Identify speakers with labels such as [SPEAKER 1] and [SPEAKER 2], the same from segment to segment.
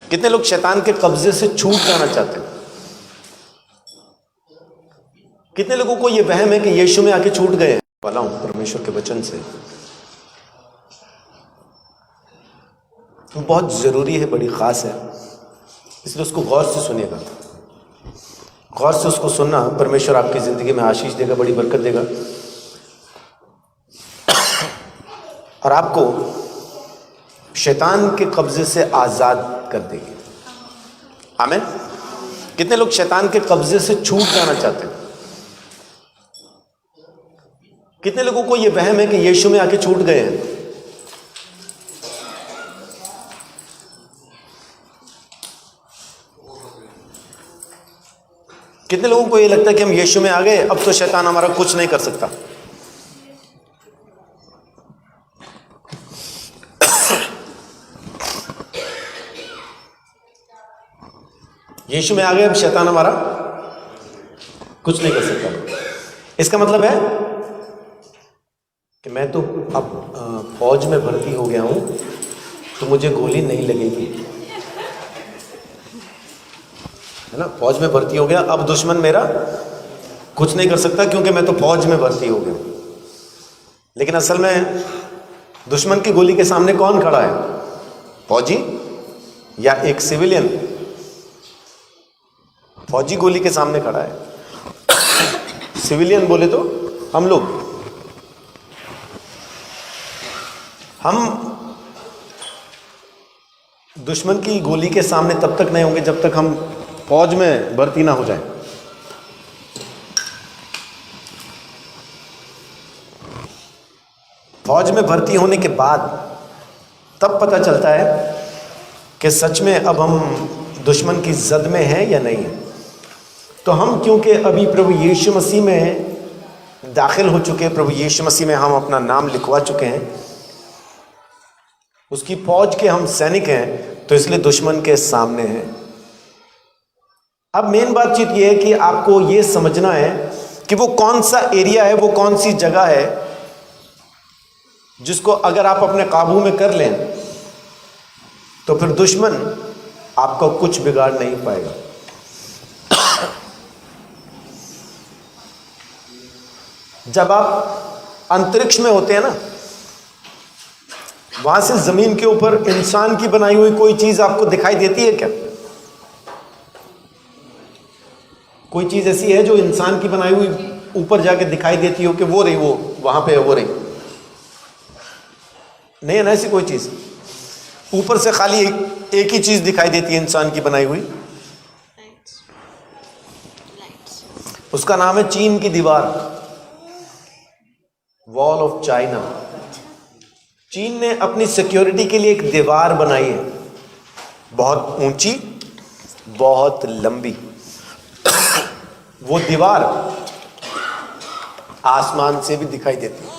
[SPEAKER 1] कितने लोग शैतान के कब्जे से छूट जाना चाहते हैं? कितने लोगों को यह वहम है कि यीशु में आके छूट गए हैं? वाला हूं परमेश्वर के वचन से, तो बहुत जरूरी है, बड़ी खास है, इसलिए उसको गौर से सुनिएगा। गौर से उसको सुनना, परमेश्वर आपकी जिंदगी में आशीष देगा, बड़ी बरकत देगा और आपको शैतान के कब्जे से आजाद कर देगी। आमीन। कितने लोग शैतान के कब्जे से छूट जाना चाहते हैं? कितने लोगों को यह वहम है कि यीशु में आके छूट गए हैं? कितने लोगों को यह लगता है कि हम यीशु में आ गए, अब तो शैतान हमारा कुछ नहीं कर सकता? यीशु में आ गए, अब शैतान हमारा कुछ नहीं कर सकता। इसका मतलब है कि मैं तो अब फौज में भर्ती हो गया हूं, तो मुझे गोली नहीं लगेगी, है ना। फौज में भर्ती हो गया, अब दुश्मन मेरा कुछ नहीं कर सकता क्योंकि मैं तो फौज में भर्ती हो गया। लेकिन असल में दुश्मन की गोली के सामने कौन खड़ा है? फौजी या एक सिविलियन? फौजी गोली के सामने खड़ा है, सिविलियन बोले तो हम लोग। हम दुश्मन की गोली के सामने तब तक नहीं होंगे जब तक हम फौज में भर्ती ना हो जाए। फौज में भर्ती होने के बाद तब पता चलता है कि सच में अब हम दुश्मन की जद में हैं या नहीं है। तो हम क्योंकि अभी प्रभु यीशु मसीह में दाखिल हो चुके हैं, प्रभु यीशु मसीह में हम अपना नाम लिखवा चुके हैं, उसकी फौज के हम सैनिक हैं, तो इसलिए दुश्मन के सामने हैं। अब मेन बातचीत यह है कि आपको यह समझना है कि वो कौन सा एरिया है, वो कौन सी जगह है जिसको अगर आप अपने काबू में कर लें तो फिर दुश्मन आपका कुछ बिगाड़ नहीं पाएगा। जब आप अंतरिक्ष में होते हैं ना, वहां से जमीन के ऊपर इंसान की बनाई हुई कोई चीज आपको दिखाई देती है क्या? कोई चीज ऐसी है जो इंसान की बनाई हुई ऊपर जाके दिखाई देती हो कि वो रही, वो वहां पे है, वो रही? नहीं है ना ऐसी कोई चीज। ऊपर से खाली एक ही चीज दिखाई देती है इंसान की बनाई हुई, उसका नाम है चीन की दीवार, वॉल ऑफ चाइना। चीन ने अपनी सिक्योरिटी के लिए एक दीवार बनाई है, बहुत ऊंची, बहुत लंबी। वो दीवार आसमान से भी दिखाई देती है।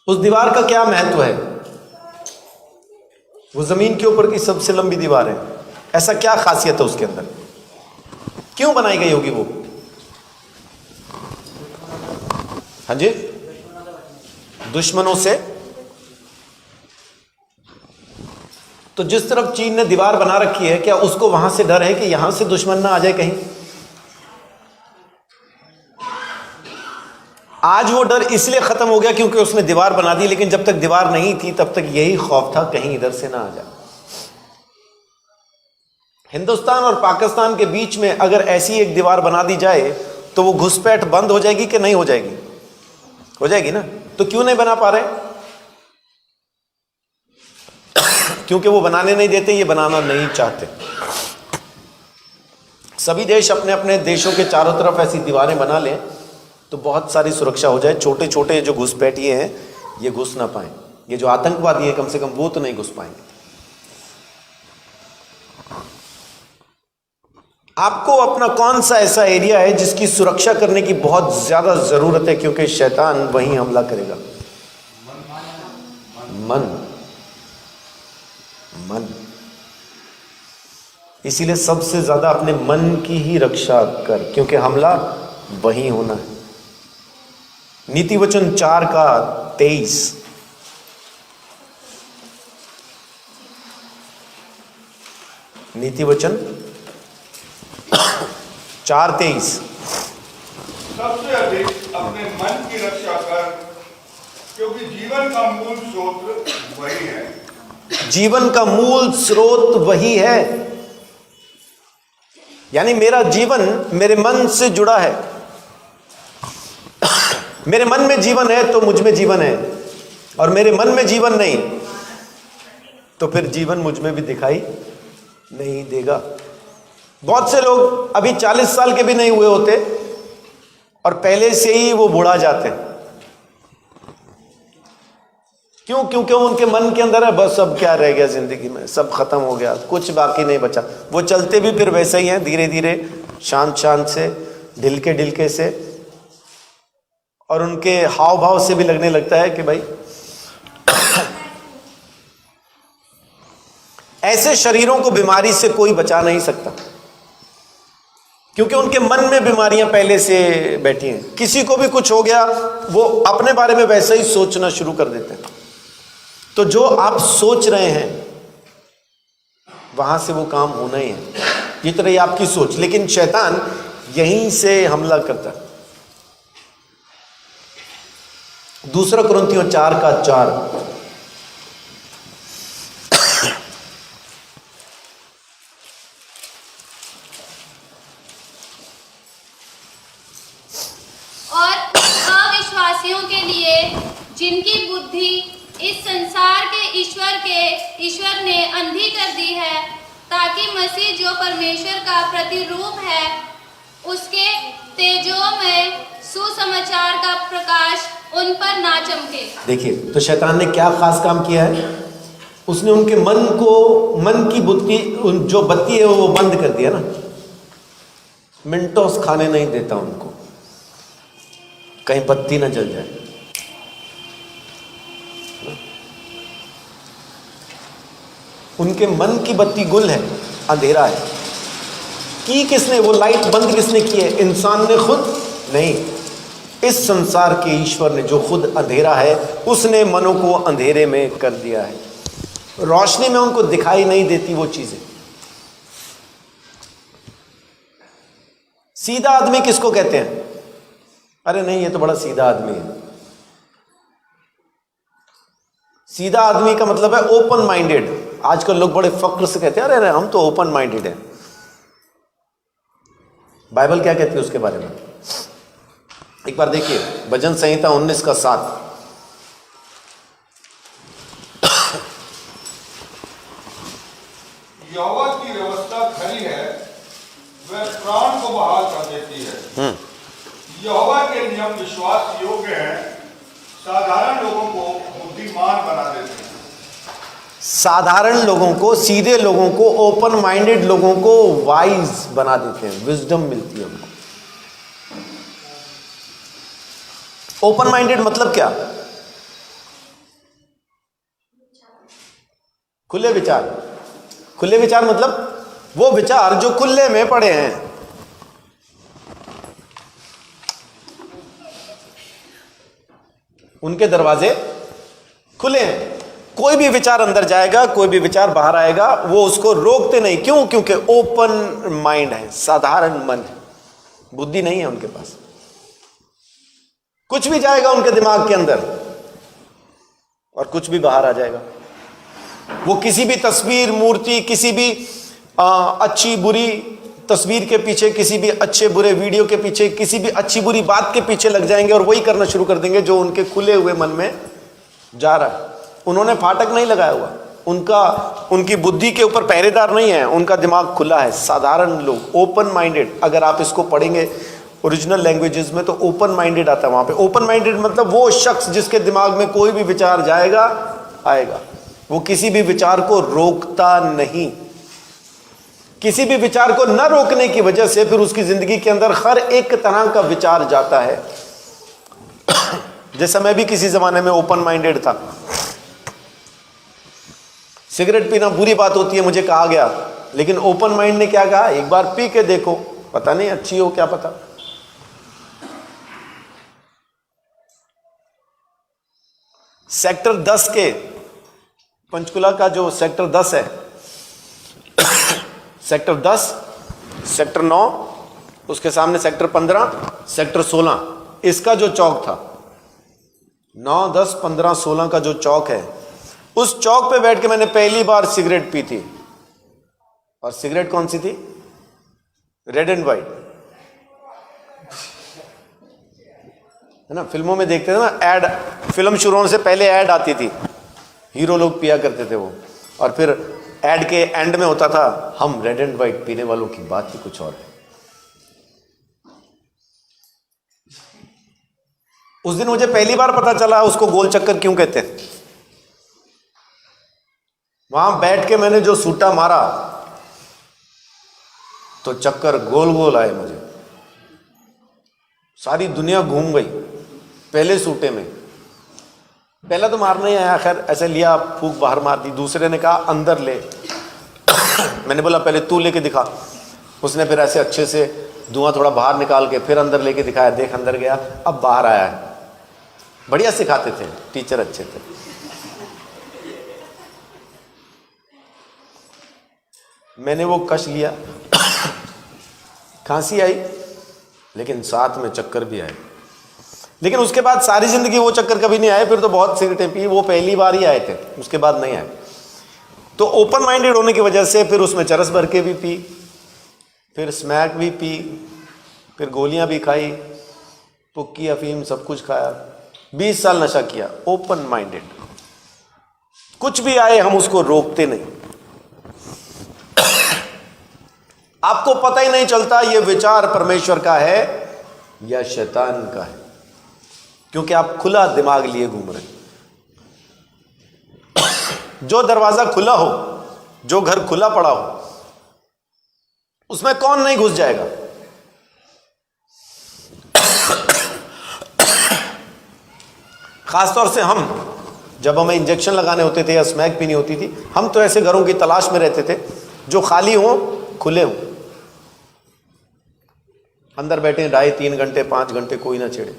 [SPEAKER 1] उस दीवार का क्या महत्व है? वो जमीन के ऊपर की सबसे लंबी दीवार है। ऐसा क्या खासियत है उसके अंदर? क्यों बनाई गई होगी वो? हाँ जी, दुश्मनों से। तो जिस तरफ चीन ने दीवार बना रखी है, क्या उसको वहां से डर है कि यहां से दुश्मन ना आ जाए कहीं? आज वो डर इसलिए खत्म हो गया क्योंकि उसने दीवार बना दी, लेकिन जब तक दीवार नहीं थी तब तक यही खौफ था कहीं इधर से ना आ जाए। हिंदुस्तान और पाकिस्तान के बीच में अगर ऐसी एक दीवार बना दी जाए तो वो घुसपैठ बंद हो जाएगी कि नहीं हो जाएगी? हो जाएगी ना। तो क्यों नहीं बना पा रहे? क्योंकि वो बनाने नहीं देते, ये बनाना नहीं चाहते। सभी देश अपने अपने देशों के चारों तरफ ऐसी दीवारें बना लें तो बहुत सारी सुरक्षा हो जाए। छोटे छोटे जो घुसपैठिए हैं ये घुस ना पाए, ये जो आतंकवादी है कम से कम वो तो नहीं घुस पाएंगे। आपको अपना कौन सा ऐसा एरिया है जिसकी सुरक्षा करने की बहुत ज्यादा जरूरत है, क्योंकि शैतान वहीं हमला करेगा? मन। इसीलिए सबसे ज्यादा अपने मन की ही रक्षा कर, क्योंकि हमला वहीं होना है। नीति वचन 4 का 23। नीति वचन 4:23।
[SPEAKER 2] सबसे अधिक अपने मन की रक्षा कर, क्योंकि जीवन का मूल स्रोत वही है।
[SPEAKER 1] जीवन का मूल स्रोत वही है, यानी मेरा जीवन मेरे मन से जुड़ा है। मेरे मन में जीवन है तो मुझ में जीवन है, और मेरे मन में जीवन नहीं तो फिर जीवन मुझ में भी दिखाई नहीं देगा। बहुत से लोग अभी 40 साल के भी नहीं हुए होते और पहले से ही वो बुढ़ा जाते हैं। क्यों? क्योंकि उनके मन के अंदर है बस अब क्या रह गया जिंदगी में, सब खत्म हो गया, कुछ बाकी नहीं बचा। वो चलते भी फिर वैसे ही हैं, धीरे धीरे, शांत शांत से, ढिलके ढिलके से, और उनके हाव भाव से भी लगने लगता है कि भाई ऐसे शरीरों को बीमारी से कोई बचा नहीं सकता, क्योंकि उनके मन में बीमारियां पहले से बैठी हैं। किसी को भी कुछ हो गया, वो अपने बारे में वैसे ही सोचना शुरू कर देते हैं। तो जो आप सोच रहे हैं वहां से वो काम होना ही है, ये तो रही आपकी सोच। लेकिन शैतान यहीं से हमला करता है। 2 कुरिन्थियों 4:4।
[SPEAKER 3] और अविश्वासियों के लिए, जिनकी बुद्धि इस संसार के ईश्वर ने अंधी कर दी है, ताकि मसीह जो परमेश्वर का प्रतिरूप है, उसके तेजोमय सुसमाचार का प्रकाश उन पर ना चमके। देखिए,
[SPEAKER 1] तो शैतान ने क्या खास काम किया है? उसने उनके मन की बुद्धि, जो बत्ती है वो बंद कर दिया ना। मिंटोस खाने नहीं देता उनको, कहीं बत्ती ना जल जाए। उनके मन की बत्ती गुल है, अंधेरा है। की किसने? वो लाइट बंद किसने की है? इंसान ने खुद नहीं, इस संसार के ईश्वर ने, जो खुद अंधेरा है, उसने मनों को अंधेरे में कर दिया है। रोशनी में उनको दिखाई नहीं देती वो चीजें। सीधा आदमी किसको कहते हैं? अरे नहीं, ये तो बड़ा सीधा आदमी है। सीधा आदमी का मतलब है ओपन माइंडेड। आजकल लोग बड़े फक्र से कहते हैं, अरे हम तो ओपन माइंडेड हैं। बाइबल क्या कहती है उसके बारे में? एक बार देखिए, भजन संहिता 19:7।
[SPEAKER 2] यहोवा की व्यवस्था खरी है, वह प्राण को बहाल कर देती है। यहोवा के नियम विश्वास योग्य हैं, साधारण लोगों को बुद्धिमान बना देते हैं।
[SPEAKER 1] साधारण लोगों को, सीधे लोगों को, ओपन माइंडेड लोगों को वाइज बना देते हैं, विजडम मिलती है उनको। ओपन माइंडेड मतलब क्या? खुले विचार। खुले विचार मतलब वो विचार जो खुले में पड़े हैं। उनके दरवाजे खुले हैं, कोई भी विचार अंदर जाएगा, कोई भी विचार बाहर आएगा, वो उसको रोकते नहीं। क्यों? क्योंकि ओपन माइंड है, साधारण मन है, बुद्धि नहीं है उनके पास। कुछ भी जाएगा उनके दिमाग के अंदर और कुछ भी बाहर आ जाएगा। वो किसी भी तस्वीर, मूर्ति, किसी भी अच्छी बुरी तस्वीर के पीछे, किसी भी अच्छे बुरे वीडियो के पीछे, किसी भी अच्छी बुरी बात के पीछे लग जाएंगे और वही करना शुरू कर देंगे जो उनके खुले हुए मन में जा रहा है। उन्होंने फाटक नहीं लगाया हुआ, उनकी बुद्धि के ऊपर पहरेदार नहीं है, उनका दिमाग खुला है। साधारण लोग, ओपन माइंडेड। अगर आप इसको पढ़ेंगे ओरिजिनल लैंग्वेजेस में तो ओपन माइंडेड आता है वहां पे। ओपन माइंडेड मतलब वो शख्स जिसके दिमाग में कोई भी विचार जाएगा, आएगा, वो किसी भी विचार को रोकता नहीं। किसी भी विचार को न रोकने की वजह से फिर उसकी जिंदगी के अंदर हर एक तरह का विचार जाता है। जैसा मैं भी किसी जमाने में ओपन माइंडेड था। सिगरेट पीना बुरी बात होती है मुझे कहा गया, लेकिन ओपन माइंड ने क्या कहा? एक बार पी के देखो, पता नहीं अच्छी हो, क्या पता। सेक्टर 10 के, पंचकुला का जो सेक्टर 10 है, सेक्टर 10, सेक्टर 9, उसके सामने सेक्टर 15, सेक्टर 16, इसका जो चौक था, 9, 10, 15, 16 का जो चौक है, उस चौक पे बैठ के मैंने पहली बार सिगरेट पी थी। और सिगरेट कौन सी थी? रेड एंड वाइट, है ना। फिल्मों में देखते थे ना, ऐड, फिल्म शुरू होने से पहले ऐड आती थी, हीरो लोग पिया करते थे वो, और फिर ऐड के एंड में होता था, हम रेड एंड वाइट पीने वालों की बात ही कुछ और है। उस दिन मुझे पहली बार पता चला उसको गोल चक्कर क्यों कहते हैं। वहां बैठ के मैंने जो सूटा मारा तो चक्कर गोल गोल आए मुझे, सारी दुनिया घूम गई पहले सूटे में। पहला तो मारना ही आया, खैर ऐसे लिया, फूंक बाहर मार दी। दूसरे ने कहा अंदर ले मैंने बोला पहले तू लेके दिखा। उसने फिर ऐसे अच्छे से धुआं थोड़ा बाहर निकाल के फिर अंदर लेके दिखाया, देख अंदर गया, अब बाहर आया है। बढ़िया सिखाते थे, टीचर अच्छे थे। मैंने वो कश लिया, खांसी आई, लेकिन साथ में चक्कर भी आए। लेकिन उसके बाद सारी जिंदगी वो चक्कर कभी नहीं आए। फिर तो बहुत सिगरेटें पी, वो पहली बार ही आए थे, उसके बाद नहीं आए। तो ओपन माइंडेड होने की वजह से फिर उसमें चरस भर के भी पी, फिर स्मैक भी पी, फिर गोलियां भी खाई, पुक्की, अफीम, सब कुछ खाया। 20 साल नशा किया, ओपन माइंडेड। कुछ भी आए हम उसको रोकते नहीं। आपको पता ही नहीं चलता ये विचार परमेश्वर का है या शैतान का है, क्योंकि आप खुला दिमाग लिए घूम रहे हैं। जो दरवाजा खुला हो, जो घर खुला पड़ा हो, उसमें कौन नहीं घुस जाएगा। खासतौर से हम, जब हमें इंजेक्शन लगाने होते थे या स्मैक पीनी होती थी, हम तो ऐसे घरों की तलाश में रहते थे जो खाली हो, खुले हो, अंदर बैठे 2.5-3 घंटे 5 घंटे, कोई ना छेड़े।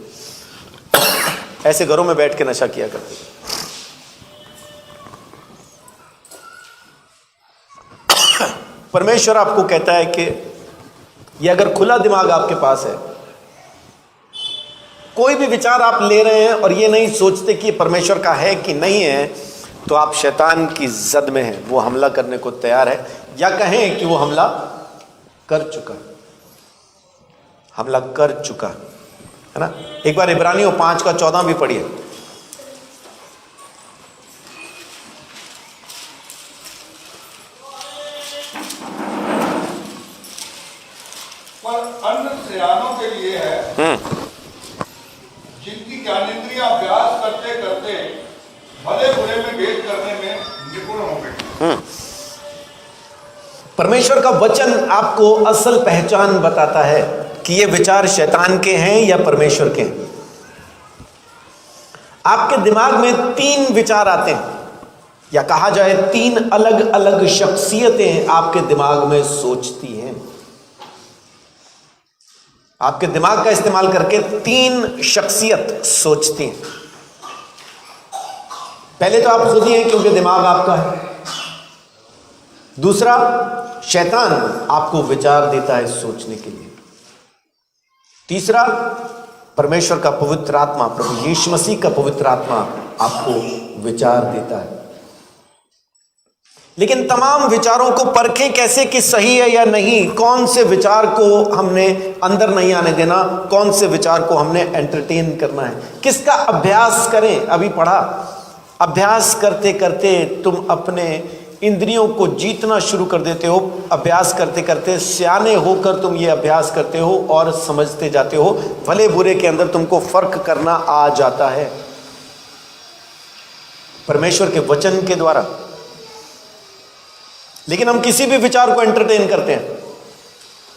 [SPEAKER 1] ऐसे घरों में बैठ के नशा किया करते थे। परमेश्वर आपको कहता है कि ये अगर खुला दिमाग आपके पास है, कोई भी विचार आप ले रहे हैं और ये नहीं सोचते कि परमेश्वर का है कि नहीं है, तो आप शैतान की जद में हैं। वो हमला करने को तैयार है, या कहें कि वो हमला कर चुका, हमला कर चुका है ना। एक बार इब्रानियों 5:14 भी पढ़िए।
[SPEAKER 2] पर अन्य सयानों के लिए है, जिनकी ज्ञानेंद्रियां अभ्यास करते करते भले बुरे में भेद करने में निपुण होंगे।
[SPEAKER 1] परमेश्वर का वचन आपको असल पहचान बताता है कि ये विचार शैतान के हैं या परमेश्वर के हैं। आपके दिमाग में 3 विचार आते हैं, या कहा जाए 3 अलग अलग शख्सियतें आपके दिमाग में सोचती हैं। आपके दिमाग का इस्तेमाल करके 3 शख्सियत सोचती हैं। पहले तो आप खुद ही हैं, क्योंकि दिमाग आपका है। दूसरा, शैतान आपको विचार देता है सोचने के लिए। तीसरा, परमेश्वर का पवित्र आत्मा, प्रभु यीशु मसीह का पवित्र आत्मा आपको विचार देता है। लेकिन तमाम विचारों को परखें कैसे कि सही है या नहीं। कौन से विचार को हमने अंदर नहीं आने देना, कौन से विचार को हमने एंटरटेन करना है, किसका अभ्यास करें। अभी पढ़ा, अभ्यास करते करते तुम अपने इंद्रियों को जीतना शुरू कर देते हो। अभ्यास करते करते सियाने होकर तुम ये अभ्यास करते हो और समझते जाते हो। भले बुरे के अंदर तुमको फर्क करना आ जाता है परमेश्वर के वचन के द्वारा। लेकिन हम किसी भी विचार को एंटरटेन करते हैं,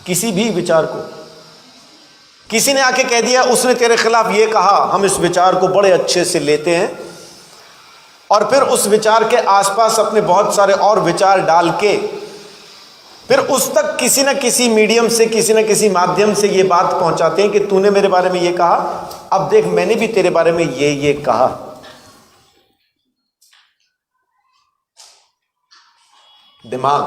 [SPEAKER 1] किसी भी विचार को। किसी ने आके कह दिया, उसने तेरे खिलाफ ये कहा, हम इस विचार को बड़े अच्छे से लेते हैं और फिर उस विचार के आसपास अपने बहुत सारे और विचार डाल के फिर उस तक किसी न किसी मीडियम से, किसी न किसी माध्यम से ये बात पहुंचाते हैं कि तूने मेरे बारे में ये कहा, अब देख मैंने भी तेरे बारे में ये कहा। दिमाग,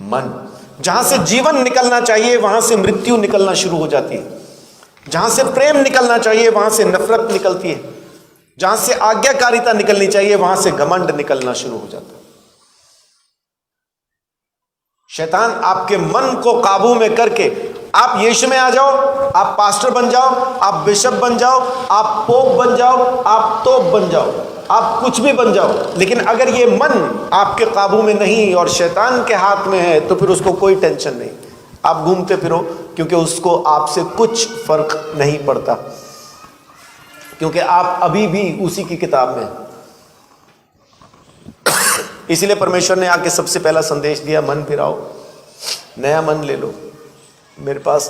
[SPEAKER 1] मन। जहां से जीवन निकलना चाहिए वहां से मृत्यु निकलना शुरू हो जाती है। जहां से प्रेम निकलना चाहिए वहां से नफरत निकलती है। जहां से आज्ञाकारिता निकलनी चाहिए वहां से घमंड निकलना शुरू हो जाता है। शैतान आपके मन को काबू में करके, आप यीशु में आ जाओ, आप पास्टर बन जाओ, आप बिशप बन जाओ, आप पोप बन जाओ, आप तोप बन जाओ, आप कुछ भी बन जाओ, लेकिन अगर ये मन आपके काबू में नहीं और शैतान के हाथ में है तो फिर उसको कोई टेंशन नहीं, आप घूमते फिरो, क्योंकि उसको आपसे कुछ फर्क नहीं पड़ता, क्योंकि आप अभी भी उसी की किताब में। इसीलिए परमेश्वर ने आके सबसे पहला संदेश दिया, मन फिराओ, नया मन ले लो, मेरे पास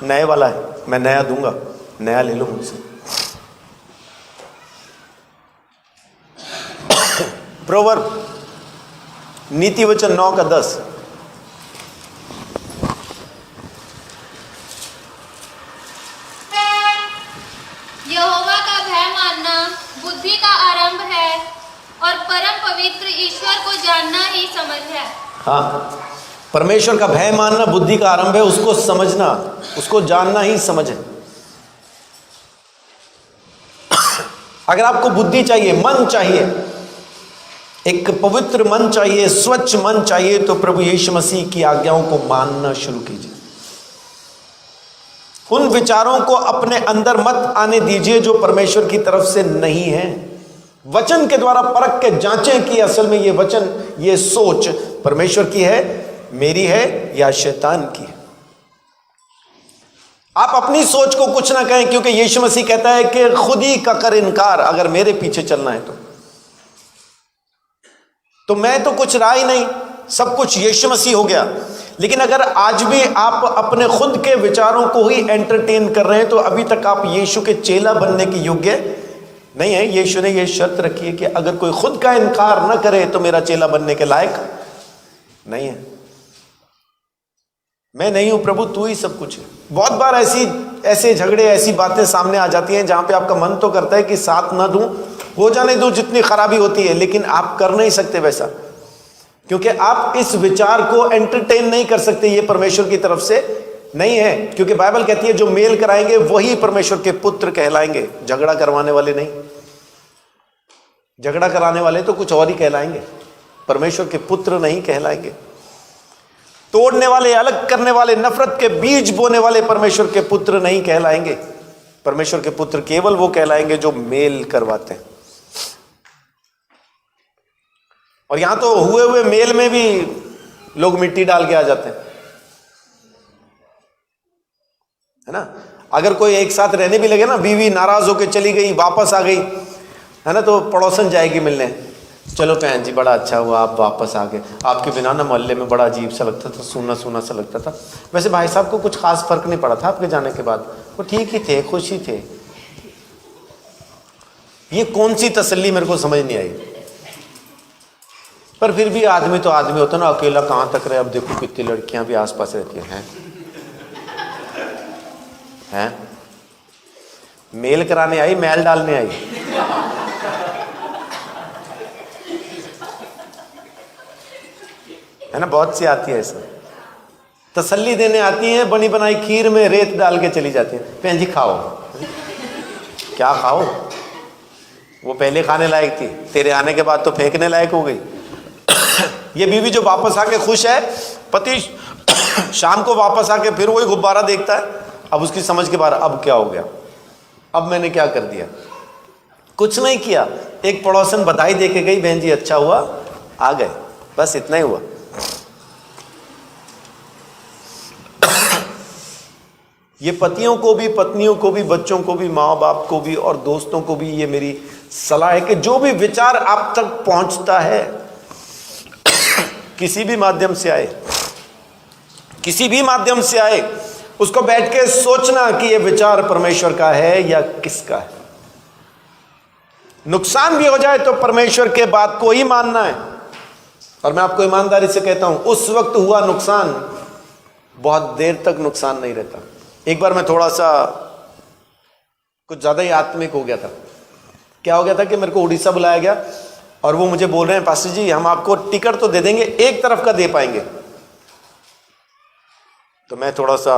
[SPEAKER 1] नए वाला है, मैं नया दूंगा, नया ले लो मुझसे। प्रोवर्ब नीति वचन 9:10।
[SPEAKER 3] यहोवा का भय मानना बुद्धि का आरंभ है और परम पवित्र ईश्वर को जानना ही समझ है।
[SPEAKER 1] हाँ, परमेश्वर का भय मानना बुद्धि का आरंभ है, उसको समझना, उसको जानना ही समझ है। अगर आपको बुद्धि चाहिए, मन चाहिए, एक पवित्र मन चाहिए, स्वच्छ मन चाहिए, तो प्रभु यीशु मसीह की आज्ञाओं को मानना शुरू कीजिए। उन विचारों को अपने अंदर मत आने दीजिए जो परमेश्वर की तरफ से नहीं है। वचन के द्वारा परख के जांचें कि असल में ये वचन, ये सोच परमेश्वर की है, मेरी है या शैतान की है। आप अपनी सोच को कुछ ना कहें, क्योंकि यीशु मसीह कहता है कि खुद ही का कर इनकार अगर मेरे पीछे चलना है तो मैं तो कुछ रहा ही नहीं, सब कुछ यीशु मसीह हो गया। लेकिन अगर आज भी आप अपने खुद के विचारों को ही एंटरटेन कर रहे हैं तो अभी तक आप यीशु के चेला बनने के योग्य नहीं है। यीशु ने यह शर्त रखी है कि अगर कोई खुद का इनकार न करे तो मेरा चेला बनने के लायक नहीं है। मैं नहीं हूं प्रभु, तू ही सब कुछ है। बहुत बार ऐसे झगड़े, ऐसी बातें सामने आ जाती हैं जहां पे आपका मन तो करता है कि साथ ना दूं, हो जाने दूं जितनी खराबी होती है, लेकिन आप कर नहीं सकते वैसा, क्योंकि आप इस विचार को एंटरटेन नहीं कर सकते। ये परमेश्वर की तरफ से नहीं है, क्योंकि बाइबल कहती है जो मेल कराएंगे वही परमेश्वर के पुत्र कहलाएंगे, झगड़ा करवाने वाले नहीं। झगड़ा कराने वाले तो कुछ और ही कहलाएंगे, परमेश्वर के पुत्र नहीं कहलाएंगे। तोड़ने वाले, अलग करने वाले, नफरत के बीज बोने वाले परमेश्वर के पुत्र नहीं कहलाएंगे। परमेश्वर के पुत्र केवल वो कहलाएंगे जो मेल करवाते हैं। और यहां तो हुए हुए मेल में भी लोग मिट्टी डाल के आ जाते हैं, है ना। अगर कोई एक साथ रहने भी लगे ना, बीवी नाराज होकर चली गई, वापस आ गई, है ना, तो पड़ोसन जाएगी मिलने, चलो बहन जी बड़ा अच्छा हुआ आप वापस आ गए, आपके बिना ना मोहल्ले में बड़ा अजीब सा लगता था, सूना सूना सा लगता था। वैसे भाई साहब को कुछ खास फर्क नहीं पड़ा था आपके जाने के बाद, वो ठीक ही थे, खुश ही थे। ये कौन सी तसल्ली मेरे को समझ नहीं आई। पर फिर भी आदमी तो आदमी होता ना, अकेला कहां तक रहे। अब देखो कितनी लड़कियां भी आसपास रहती हैं। मेल कराने आई, मैल डालने आई। है ना, बहुत सी आती है ऐसा, तसल्ली देने आती हैं, बनी बनाई खीर में रेत डाल के चली जाती है। बहन जी खाओ। क्या खाओ, वो पहले खाने लायक थी, तेरे आने के बाद तो फेंकने लायक हो गई। ये बीवी जो वापस आके खुश है, पति शाम को वापस आके फिर वही गुब्बारा देखता है। अब उसकी समझ के बाहर, अब क्या हो गया, अब मैंने क्या कर दिया। कुछ नहीं किया, एक पड़ोसन बधाई दे के गई, बहन जी अच्छा हुआ आ गए, बस इतना ही हुआ। ये पतियों को भी, पत्नियों को भी, बच्चों को भी, माँ बाप को भी और दोस्तों को भी ये मेरी सलाह है कि जो भी विचार आप तक पहुंचता है, किसी भी माध्यम से आए, किसी भी माध्यम से आए, उसको बैठ के सोचना कि ये विचार परमेश्वर का है या किसका है। नुकसान भी हो जाए तो परमेश्वर के बात को ही मानना है। और मैं आपको ईमानदारी से कहता हूं, उस वक्त हुआ नुकसान बहुत देर तक नुकसान नहीं रहता। एक बार मैं थोड़ा सा कुछ ज्यादा ही आत्मिक हो गया था। क्या हो गया था कि मेरे को उड़ीसा बुलाया गया और वो मुझे बोल रहे हैं पास्टर जी हम आपको टिकट तो दे देंगे, एक तरफ का दे पाएंगे। तो मैं थोड़ा सा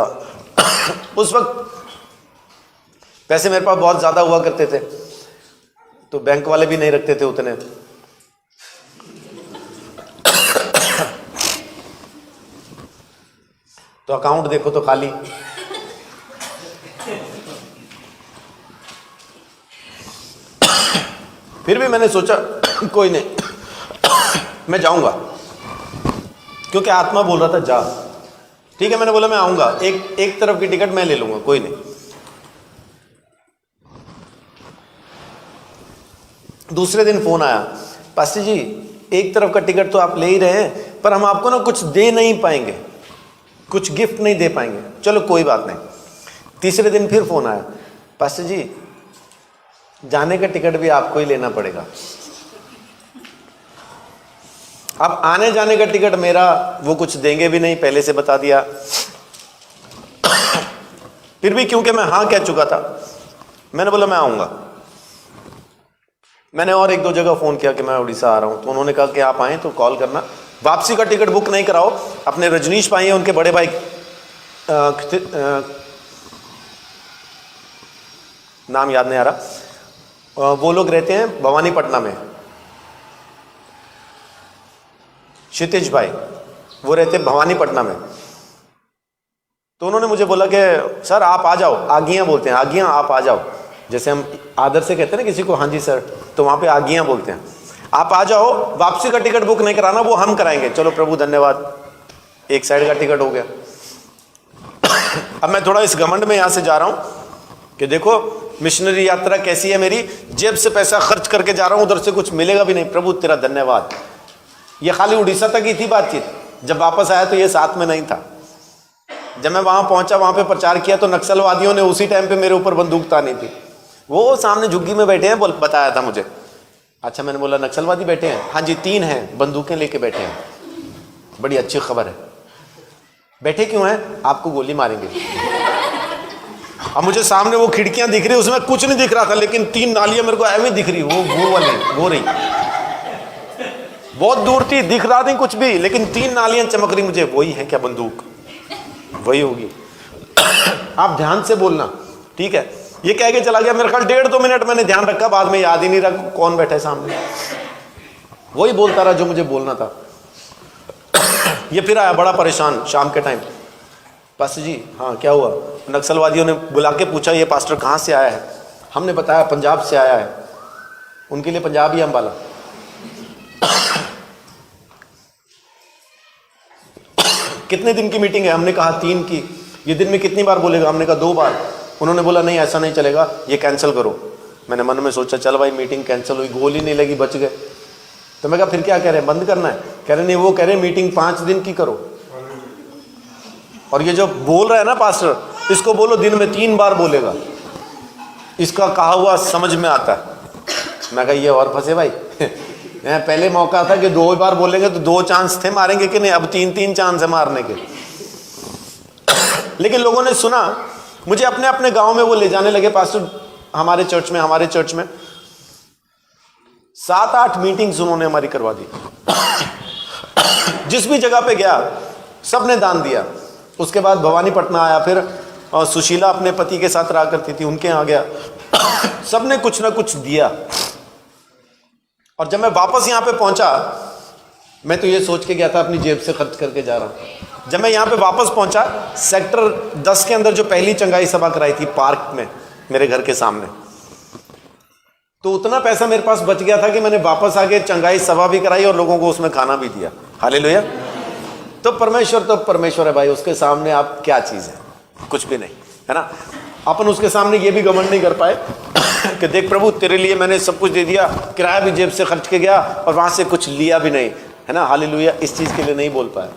[SPEAKER 1] उस वक्त पैसे मेरे पास बहुत ज्यादा हुआ करते थे, तो बैंक वाले भी नहीं रखते थे उतने। तो अकाउंट देखो तो खाली। फिर भी मैंने सोचा कोई नहीं, मैं जाऊंगा, क्योंकि आत्मा बोल रहा था जा। ठीक है, मैंने बोला मैं आऊंगा, एक तरफ की टिकट मैं ले लूंगा, कोई नहीं। दूसरे दिन फोन आया, पास्टर जी एक तरफ का टिकट तो आप ले ही रहे हैं, पर हम आपको ना कुछ दे नहीं पाएंगे, कुछ गिफ्ट नहीं दे पाएंगे। चलो कोई बात नहीं। तीसरे दिन फिर फोन आया, पास्टर जी जाने का टिकट भी आपको ही लेना पड़ेगा। अब आने जाने का टिकट मेरा, वो कुछ देंगे भी नहीं, पहले से बता दिया। फिर भी क्योंकि मैं हाँ कह चुका था, मैंने बोला मैं आऊंगा। मैंने और एक दो जगह फोन किया कि मैं उड़ीसा आ रहा हूं, तो उन्होंने कहा कि आप आए तो कॉल करना। वापसी का टिकट बुक नहीं कराओ, अपने रजनीश भाई हैं, उनके बड़े भाई नाम याद नहीं आ रहा, वो लोग रहते हैं भवानीपटना में, क्षितिज भाई, वो रहते भवानीपटना में। तो उन्होंने मुझे बोला कि सर आप आ जाओ, आगियां बोलते हैं, आगियां आप आ जाओ, जैसे हम आदर से कहते हैं ना किसी को हाँ जी सर, तो वहां पे आगियां बोलते हैं, आप आ जाओ, वापसी का टिकट बुक नहीं कराना, वो हम कराएंगे। चलो प्रभु धन्यवाद, एक साइड का टिकट हो गया। अब मैं थोड़ा इस घमंड में यहां से जा रहा हूं कि देखो मिशनरी यात्रा कैसी है मेरी, जेब से पैसा खर्च करके जा रहा हूं, उधर से कुछ मिलेगा भी नहीं, प्रभु तेरा धन्यवाद। ये खाली उड़ीसा तक ही थी बातचीत, जब वापस आया तो ये साथ में नहीं था। जब मैं वहां पहुंचा, वहां पे प्रचार किया, तो नक्सलवादियों ने उसी टाइम पे मेरे ऊपर बंदूक तानी थी। वो सामने झुग्गी में बैठे हैं, बताया था मुझे। अच्छा, मैंने बोला नक्सलवादी बैठे हैं? हाँ जी 3 हैं, बंदूकें लेके बैठे हैं। बड़ी अच्छी खबर है। बैठे क्यों हैं? आपको गोली मारेंगे। अब मुझे सामने वो खिड़कियां दिख रही, उसमें कुछ नहीं दिख रहा था, लेकिन 3 नालियां मेरे को ऐਵੇਂ दिख रही, वो वाली, वो रही, बहुत दूर थी, दिख रहा नहीं कुछ भी, लेकिन 3 नालियां चमक रही मुझे। वही है क्या बंदूक? वही होगी। आप ध्यान से बोलना, ठीक है। ये कह के चला गया, मेरे ख्याल 1.5-2 मिनट मैंने ध्यान रखा, बाद में याद ही नहीं रहा कौन बैठा है सामने। वही बोलता रहा जो मुझे बोलना था। ये फिर आया बड़ा परेशान शाम के टाइम, पास्टर जी हाँ क्या हुआ? नक्सलवादियों ने बुला के पूछा ये पास्टर कहाँ से आया है? हमने बताया पंजाब से आया है। उनके लिए पंजाब ही अम्बाला। कितने दिन की मीटिंग है? हमने कहा 3 की। ये दिन में कितनी बार बोलेगा? हमने कहा 2 बार। उन्होंने बोला नहीं ऐसा नहीं चलेगा, ये कैंसिल करो। मैंने मन में सोचा चल भाई मीटिंग कैंसिल हुई, गोली नहीं लगी, बच गए। तो मैं कहा फिर क्या कह रहे हैं, बंद करना है? कह रहे नहीं, वो कह रहे मीटिंग 5 दिन की करो। और ये जो बोल रहा है ना पास्टर, इसको बोलो दिन में 3 बार बोलेगा, इसका कहा हुआ समझ में आता है। मैं कहा ये और फंसे भाई। पहले मौका था कि 2 बार बोलेंगे तो 2 चांस थे मारेंगे कि नहीं, अब 3-3 चांस है मारने के। लेकिन लोगों ने सुना, मुझे अपने अपने गांव में वो ले जाने लगे। पास्टर हमारे चर्च में 7-8 मीटिंग्स उन्होंने हमारी करवा दी। जिस भी जगह पे गया सबने दान दिया। उसके बाद भवानीपटना आया, फिर सुशीला अपने पति के साथ रहा करती थी, उनके यहाँ गया। सबने कुछ ना कुछ दिया। और जब मैं वापस यहाँ पे पहुंचा, मैं तो ये सोच के गया था अपनी जेब से खर्च करके जा रहा हूं। जब मैं यहाँ पे वापस पहुंचा, सेक्टर 10 के अंदर जो पहली चंगाई सभा कराई थी पार्क में मेरे घर के सामने, तो उतना पैसा मेरे पास बच गया था कि मैंने वापस आके चंगाई सभा भी कराई और लोगों को उसमें खाना भी दिया। हालेलुया। तो परमेश्वर है भाई, उसके सामने आप क्या चीज है? कुछ भी नहीं, है ना। अपन उसके सामने ये भी घमंड नहीं कर पाए कि देख प्रभु तेरे लिए मैंने सब कुछ दे दिया, किराया भी जेब से खर्च के गया और वहां से कुछ लिया भी नहीं, है ना। हालेलुया। इस चीज के लिए नहीं बोल पाया।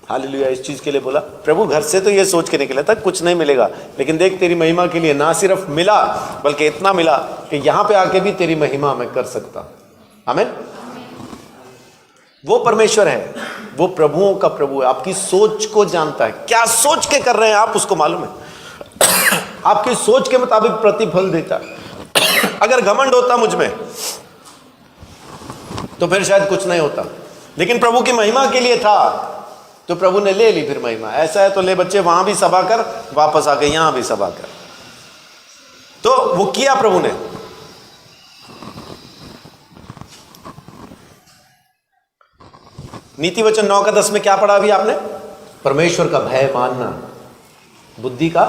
[SPEAKER 1] हालेलुया। इस चीज के लिए बोला, प्रभु घर से तो ये सोच के निकला था कुछ नहीं मिलेगा, लेकिन देख तेरी महिमा के लिए ना सिर्फ मिला बल्कि इतना मिला कि यहां पे आके भी तेरी महिमा मैं कर सकता। आमीन। वो परमेश्वर है, वो प्रभुओं का प्रभु है। आपकी सोच को जानता है, क्या सोच के कर रहे हैं आप उसको मालूम है। आपकी सोच के मुताबिक प्रतिफल देता है। अगर घमंड होता मुझ में, तो फिर शायद कुछ नहीं होता, लेकिन प्रभु की महिमा के लिए था तो प्रभु ने ले ली फिर महिमा। ऐसा है तो ले बच्चे, वहां भी सभा कर, वापस आके यहां भी सभा कर। तो वो किया प्रभु ने। नीति वचन 9:10 में क्या पढ़ा अभी आपने? परमेश्वर का भय मानना बुद्धि का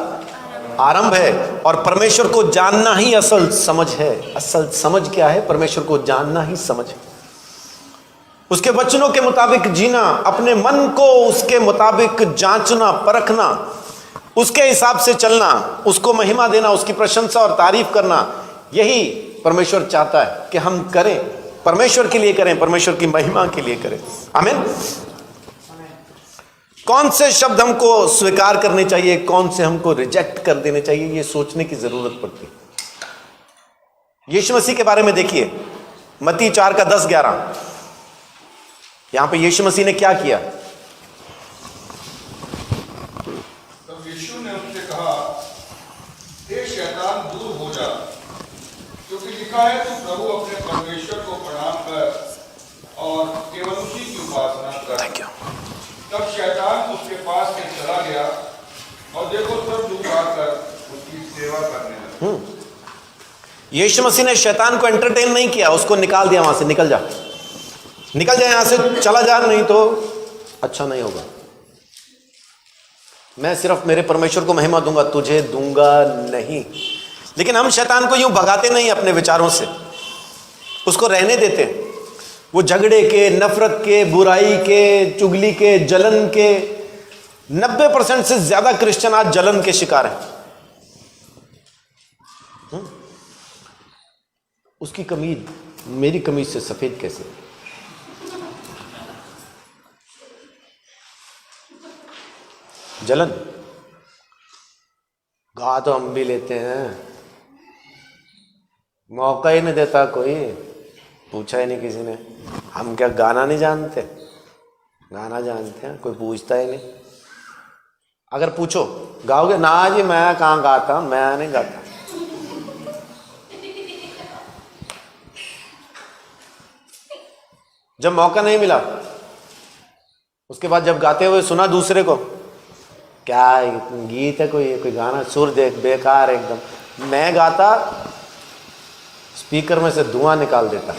[SPEAKER 1] आरंभ है, और परमेश्वर को जानना ही असल समझ है। असल समझ क्या है? परमेश्वर को जानना ही समझ है। उसके वचनों के मुताबिक जीना, अपने मन को उसके मुताबिक जांचना परखना, उसके हिसाब से चलना, उसको महिमा देना, उसकी प्रशंसा और तारीफ करना, यही परमेश्वर चाहता है कि हम करें। परमेश्वर के लिए करें, परमेश्वर की महिमा के लिए करें। आमीन। कौन से शब्द हमको स्वीकार करने चाहिए, कौन से हमको रिजेक्ट कर देने चाहिए, ये सोचने की जरूरत पड़ती है। यीशु मसीह के बारे में देखिए, मत्ती 4:10-11। यहां पे यीशु मसीह ने क्या किया?
[SPEAKER 2] तब यीशु ने उनसे कहा, हे शैतान दूर हो जा, क्योंकि लिखा है तू प्रभु अपने परमेश्वर को प्रणाम कर और केवल उसी की उपासना कर।
[SPEAKER 1] Thank you.
[SPEAKER 2] तब शैतान उसके पास से चला गया और देखो सब लोग आकर उसकी सेवा करने लगे।
[SPEAKER 1] यीशु मसीह ने शैतान को एंटरटेन नहीं किया, उसको निकाल दिया वहां से। निकल जा, निकल जा यहां से, चला जा, नहीं तो अच्छा नहीं होगा। मैं सिर्फ मेरे परमेश्वर को महिमा दूंगा, तुझे दूंगा नहीं। लेकिन हम शैतान को यूं भगाते नहीं अपने विचारों से, उसको रहने देते। वो झगड़े के, नफरत के, बुराई के, चुगली के, जलन के, 90% से ज्यादा क्रिश्चियन आज जलन के शिकार हैं। उसकी कमीज मेरी कमीज से सफेद कैसे? जलन। गा तो हम भी लेते हैं, मौका ही नहीं देता कोई, पूछा ही नहीं किसी ने। हम क्या गाना नहीं जानते? गाना जानते हैं, कोई पूछता ही नहीं। अगर पूछो गाओगे ना जी, मैं कहाँ गाता, मैं नहीं गाता। जब मौका नहीं मिला, उसके बाद जब गाते हुए सुना दूसरे को, क्या गीत है, कोई गाना, सुर देख बेकार एकदम। मैं गाता, स्पीकर में से धुआं निकाल देता।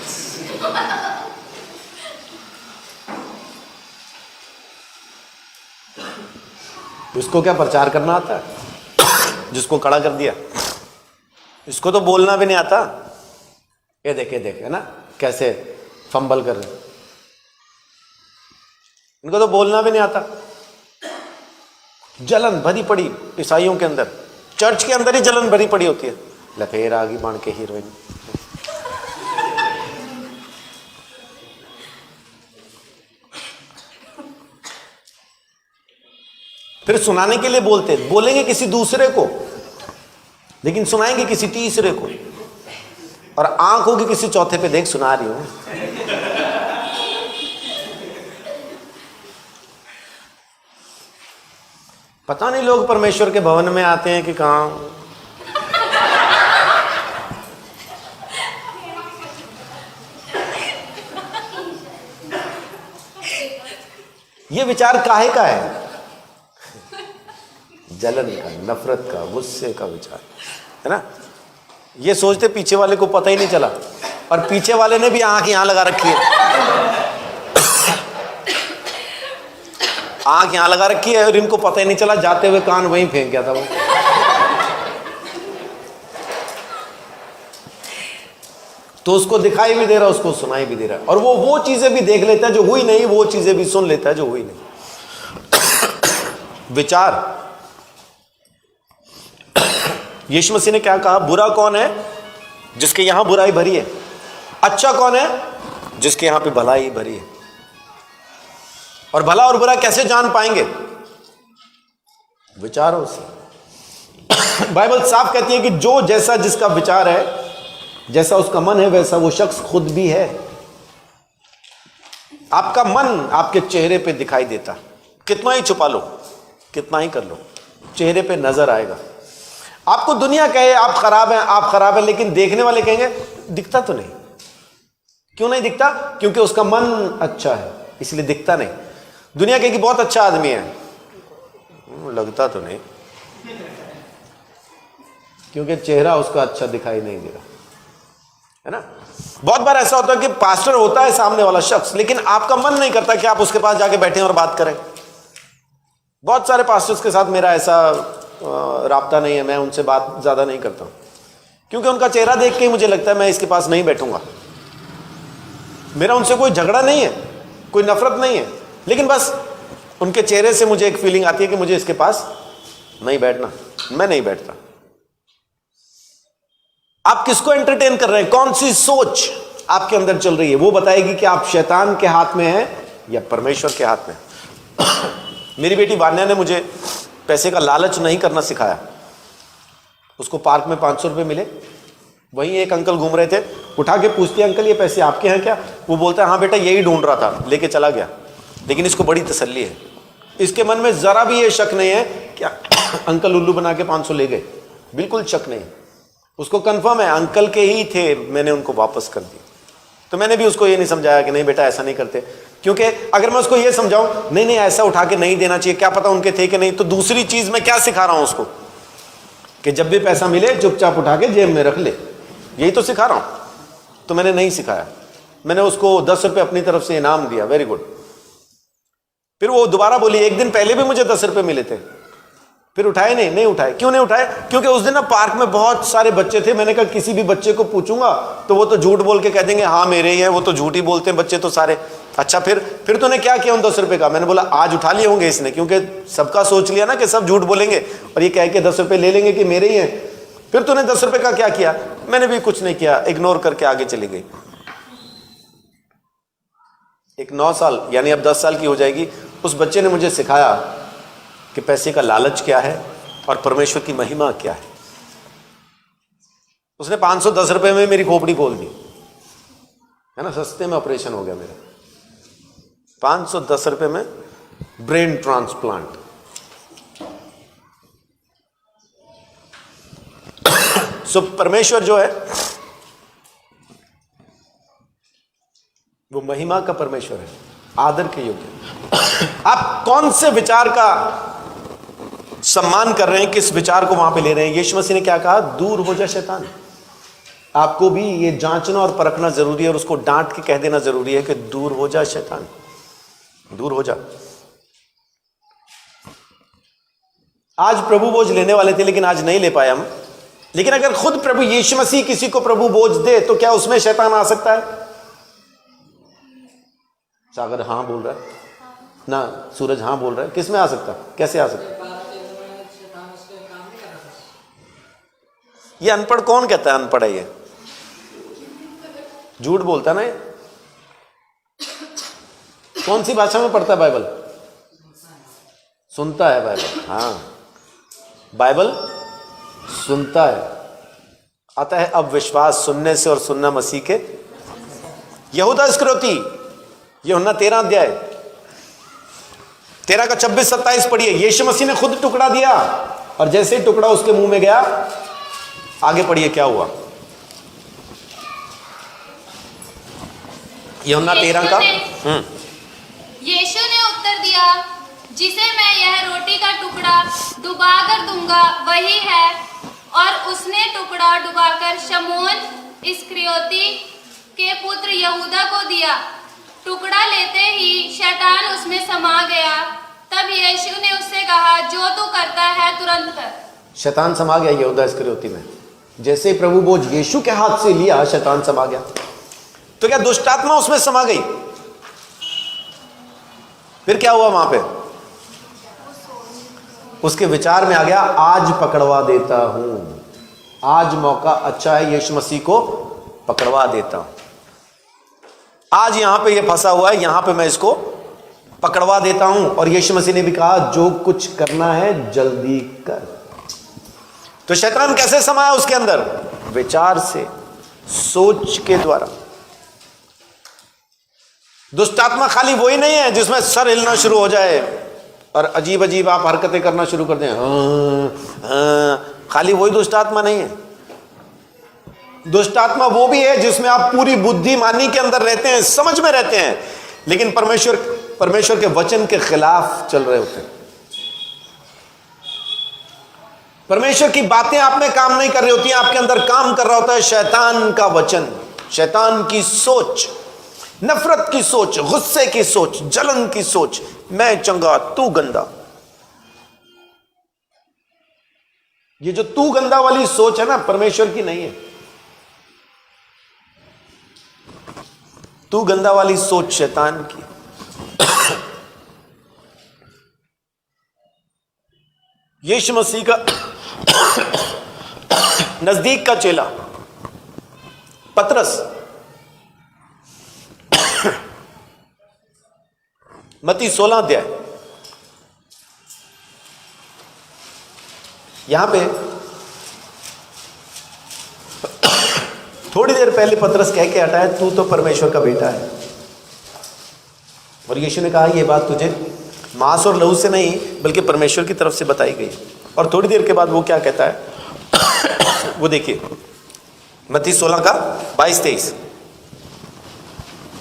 [SPEAKER 1] इसको क्या प्रचार करना आता है? जिसको खड़ा कर दिया, इसको तो बोलना भी नहीं आता। ये देख है ना कैसे फंबल कर रहे, इनको तो बोलना भी नहीं आता। जलन भरी पड़ी ईसाइयों के अंदर, चर्च के अंदर ही जलन भरी पड़ी होती है। लफेर आगे बाण के हीरोइन। फिर सुनाने के लिए बोलेंगे किसी दूसरे को, लेकिन सुनाएंगे किसी तीसरे को, और आंख होगी किसी चौथे पे, देख सुना रही हूं। पता नहीं लोग परमेश्वर के भवन में आते हैं कि कहां। ये विचार काहे का है? जलन का, नफरत का, गुस्से का विचार है ना। ये सोचते पीछे वाले को पता ही नहीं चला, और पीछे वाले ने भी आंख यहां लगा रखी है। आंख यहां लगा रखी है और इनको पता ही नहीं चला, जाते हुए कान वहीं फेंक गया था वो। तो उसको दिखाई भी दे रहा, उसको सुनाई भी दे रहा, और वो चीजें भी देख लेता है जो हुई नहीं, वो चीजें भी सुन लेता है जो हुई नहीं। विचार। यीशु मसीह ने क्या कहा? बुरा कौन है? जिसके यहां बुराई भरी है। अच्छा कौन है? जिसके यहां पे भलाई भरी है। और भला और बुरा कैसे जान पाएंगे? विचारों से। बाइबल साफ कहती है कि जो जैसा जिसका विचार है, जैसा उसका मन है, वैसा वो शख्स खुद भी है। आपका मन आपके चेहरे पे दिखाई देता, कितना ही छुपा लो, कितना ही कर लो, चेहरे पे नजर आएगा। आपको दुनिया कहे आप खराब हैं, आप खराब हैं, लेकिन देखने वाले कहेंगे दिखता तो नहीं। क्यों नहीं दिखता? क्योंकि उसका मन अच्छा है, इसलिए दिखता नहीं। दुनिया कहेगी बहुत अच्छा आदमी है, लगता तो नहीं, क्योंकि चेहरा उसका अच्छा दिखाई नहीं दे रहा है ना। बहुत बार ऐसा होता है कि पास्टर होता है सामने वाला शख्स, लेकिन आपका मन नहीं करता कि आप उसके पास जाके बैठें और बात करें। बहुत सारे पास्टर्स के साथ मेरा ऐसा राब्ता नहीं है, मैं उनसे बात ज्यादा नहीं करता हूं, क्योंकि उनका चेहरा देख के ही मुझे लगता है मैं इसके पास नहीं बैठूंगा। मेरा उनसे कोई झगड़ा नहीं है, कोई नफरत नहीं है, लेकिन बस उनके चेहरे से मुझे एक फीलिंग आती है कि मुझे इसके पास नहीं बैठना, मैं नहीं बैठता। आप किसको एंटरटेन कर रहे हैं? कौन सी सोच आपके अंदर चल रही है? वो बताएगी कि आप शैतान के हाथ में हैं या परमेश्वर के हाथ में। मेरी बेटी वान्या ने मुझे पैसे का लालच नहीं करना सिखाया। उसको पार्क में 500 रुपए मिले, वहीं एक अंकल घूम रहे थे, उठा के पूछते अंकल ये पैसे आपके हैं क्या? वो बोलता है हाँ बेटा यही ढूंढ रहा था, लेके चला गया। लेकिन इसको बड़ी तसल्ली है, इसके मन में जरा भी ये शक नहीं है कि अंकल उल्लू बना के 500 ले गए, बिल्कुल शक नहीं। उसको कंफर्म है अंकल के ही थे, मैंने उनको वापस कर दिए। तो मैंने भी उसको ये नहीं समझाया कि नहीं बेटा ऐसा नहीं करते, क्योंकि अगर मैं उसको ये समझाऊं नहीं ऐसा उठा के नहीं देना चाहिए, क्या पता उनके थे कि नहीं, तो दूसरी चीज मैं क्या सिखा रहा हूं उसको कि जब भी पैसा मिले चुपचाप उठा के जेब में रख ले, यही तो सिखा रहा हूं। तो मैंने नहीं सिखाया, मैंने उसको 10 रुपए अपनी तरफ से इनाम दिया, वेरी गुड। फिर वो दोबारा बोली एक दिन पहले भी मुझे 10 रुपए मिले थे, फिर उठाए नहीं उठाए। क्यों नहीं उठाए? क्योंकि उस दिन ना पार्क में बहुत सारे बच्चे थे, मैंने कहा किसी भी बच्चे को पूछूंगा तो वो तो झूठ बोल के कह देंगे हाँ मेरे ही हैं, वो तो झूठ ही बोलते हैं बच्चे तो सारे। अच्छा फिर तूने क्या किया उन 10 रुपए का? मैंने बोला आज उठा लिए होंगे इसने, क्योंकि सबका सोच लिया ना कि सब झूठ बोलेंगे और ये कह के 10 रुपए ले लेंगे कि मेरे ही हैं। फिर तूने 10 रुपए का क्या किया? मैंने भी कुछ नहीं किया, इग्नोर करके आगे चली गई। एक 9 साल यानी अब 10 साल की हो जाएगी, उस बच्चे ने मुझे सिखाया कि पैसे का लालच क्या है और परमेश्वर की महिमा क्या है। उसने 510 रुपए में मेरी खोपड़ी खोल दी, है ना, सस्ते में ऑपरेशन हो गया मेरा। 510 रुपए में ब्रेन ट्रांसप्लांट। सो परमेश्वर जो है वो महिमा का परमेश्वर है, आदर के योग्य। आप कौन से विचार का सम्मान कर रहे हैं, किस विचार को वहां पे ले रहे हैं? यीशु मसीह ने क्या कहा? दूर हो जा शैतान। आपको भी ये जांचना और परखना जरूरी है और उसको डांट के कह देना जरूरी है कि दूर हो जा शैतान, दूर हो जा। आज प्रभु बोझ लेने वाले थे लेकिन आज नहीं ले पाए हम। लेकिन अगर खुद प्रभु यीशु मसीह किसी को प्रभु बोझ दे तो क्या उसमें शैतान आ सकता है? सागर हाँ बोल रहा है ना, सूरज हाँ बोल रहा है। किस में आ सकता, कैसे आ सकता? ये अनपढ़ कौन कहता है अनपढ़ है? ये झूठ बोलता ना। ये कौन सी भाषा में पढ़ता है बाइबल? सुनता है बाइबल। हाँ बाइबल सुनता है। आता है अब विश्वास सुनने से और सुनना मसीह के। यहूदा इस्करियोती, यूहन्ना 13 अध्याय 13 का 26-27 पढ़िए। यीशु मसीह ने खुद टुकड़ा दिया और जैसे ही टुकड़ा उसके मुंह में गया, आगे पढ़िए क्या हुआ। यूहन्ना 13 का।
[SPEAKER 3] यीशु ने उत्तर दिया, जिसे मैं यह रोटी का टुकड़ा डुबा कर दूंगा वही है। और उसने टुकड़ा डुबाकर शमौन इस्करियोती के पुत्र यहूदा को दिया। टुकड़ा लेते ही शैतान उसमें समा गया। तब यीशु ने उससे कहा, जो तू करता है तुरंत कर।
[SPEAKER 1] शैतान समा गया यहूदा इस्करियोती में। जैसे प्रभु बोझ यीशु के हाथ से लिया, शैतान समा गया। तो क्या दुष्ट आत्मा उसमें समा गई? फिर क्या हुआ वहां पे? उसके विचार में आ गया, आज पकड़वा देता हूं, आज मौका अच्छा है, यीशु मसीह को पकड़वा देता हूं। आज यहां पे ये फंसा हुआ है, यहां पे मैं इसको पकड़वा देता हूं। और यीशु मसीह ने भी कहा, जो कुछ करना है जल्दी कर। तो शैतान कैसे समाया उसके अंदर? विचार से, सोच के द्वारा। दुष्ट आत्मा खाली वही नहीं है जिसमें सर हिलना शुरू हो जाए और अजीब अजीब आप हरकतें करना शुरू कर दें। खाली वही दुष्ट आत्मा नहीं है। दुष्ट आत्मा वो भी है जिसमें आप पूरी बुद्धिमानी के अंदर रहते हैं, समझ में रहते हैं, लेकिन परमेश्वर के वचन के खिलाफ चल रहे होते हैं। परमेश्वर की बातें आप में काम नहीं कर रही होती हैं, आपके अंदर काम कर रहा होता है शैतान का वचन, शैतान की सोच, नफरत की सोच, गुस्से की सोच, जलन की सोच, मैं चंगा तू गंदा। ये जो तू गंदा वाली सोच है ना, परमेश्वर की नहीं है। तू गंदा वाली सोच शैतान की। यीशु मसीह का नजदीक का चेला पतरस मत्ती 16 अध्याय, यहां पे थोड़ी देर पहले पतरस कह के हटाया, तू तो परमेश्वर का बेटा है। और यीशु ने कहा यह बात तुझे मांस और लहू से नहीं बल्कि परमेश्वर की तरफ से बताई गई। और थोड़ी देर के बाद वो क्या कहता है वो देखिए, मत्ती 16 का 22-23।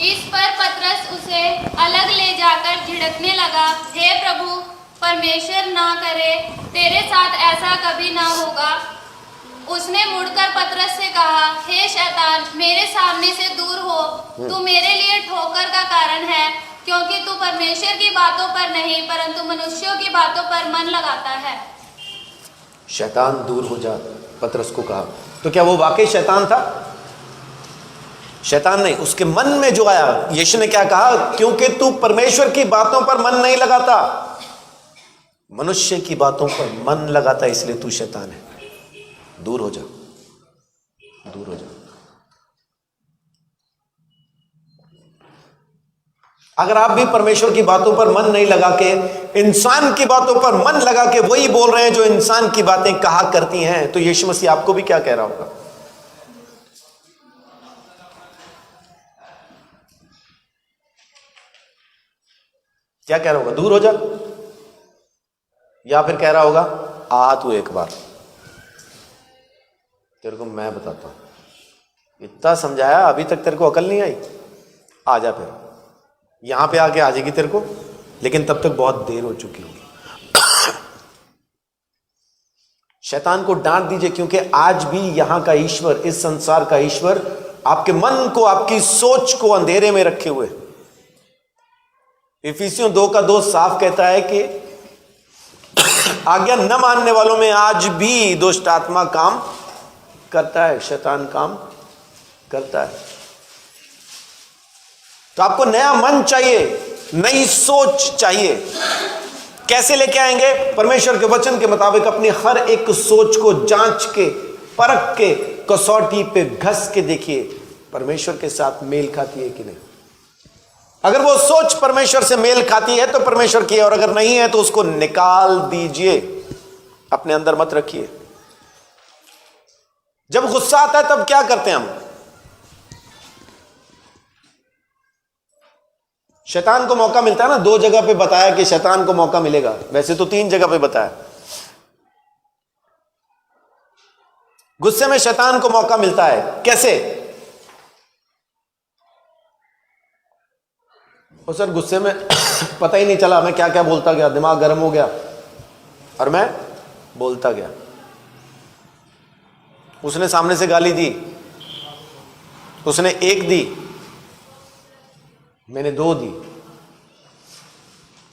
[SPEAKER 3] इस पर पतरस उसे अलग ले जाकर झिड़कने लगा, हे प्रभु, परमेश्वर ना करे, तेरे साथ ऐसा कभी ना होगा। उसने मुड़कर पतरस से कहा, हे शैतान, मेरे सामने से दूर हो, तू मेरे लिए ठोकर का कारण है, क्योंकि तू परमेश्वर की बातों पर नहीं परंतु मनुष्यों की बातों पर मन लगाता है।
[SPEAKER 1] शैतान दूर हो जा, पतरस को कहा। तो क्या वो वाकई शैतान था? शैतान नहीं, उसके मन में जो आया। यीशु ने क्या कहा? क्योंकि तू परमेश्वर की बातों पर मन नहीं लगाता, मनुष्य की बातों पर मन लगाता, इसलिए तू शैतान है। दूर हो जा, दूर हो जा। अगर आप भी परमेश्वर की बातों पर मन नहीं लगा के इंसान की बातों पर मन लगा के वही बोल रहे हैं जो इंसान की बातें कहा करती हैं, तो यीशु मसीह आपको भी क्या कह रहा होगा? क्या कह रहा होगा? दूर हो जा। या फिर कह रहा होगा, आ तू एक बार, तेरे को मैं बताता हूं, इतना समझाया अभी तक तेरे को अकल नहीं आई, आ जा। फिर यहां पे आके आ जाएगी तेरे को, लेकिन तब तक बहुत देर हो चुकी होगी। शैतान को डांट दीजिए, क्योंकि आज भी यहां का ईश्वर, इस संसार का ईश्वर आपके मन को, आपकी सोच को अंधेरे में रखे हुए। इफिसियों 2:2 साफ कहता है कि आज्ञा न मानने वालों में आज भी दुष्ट आत्मा काम करता है, शैतान काम करता है। तो आपको नया मन चाहिए, नई सोच चाहिए। कैसे लेके आएंगे? परमेश्वर के वचन के मुताबिक अपनी हर एक सोच को जांच के, परख के, कसौटी पे घस के देखिए परमेश्वर के साथ मेल खाती है कि नहीं। अगर वो सोच परमेश्वर से मेल खाती है तो परमेश्वर की है, और अगर नहीं है तो उसको निकाल दीजिए, अपने अंदर मत रखिए। जब गुस्सा आता है तब क्या करते हैं हम? शैतान को मौका मिलता है ना, 2 जगह पे बताया कि शैतान को मौका मिलेगा, वैसे तो 3 जगह पे बताया। गुस्से में शैतान को मौका मिलता है, कैसे? और सर गुस्से में पता ही नहीं चला मैं क्या क्या बोलता गया, दिमाग गर्म हो गया और मैं बोलता गया। उसने सामने से गाली दी, उसने 1 दी, मैंने 2 दी।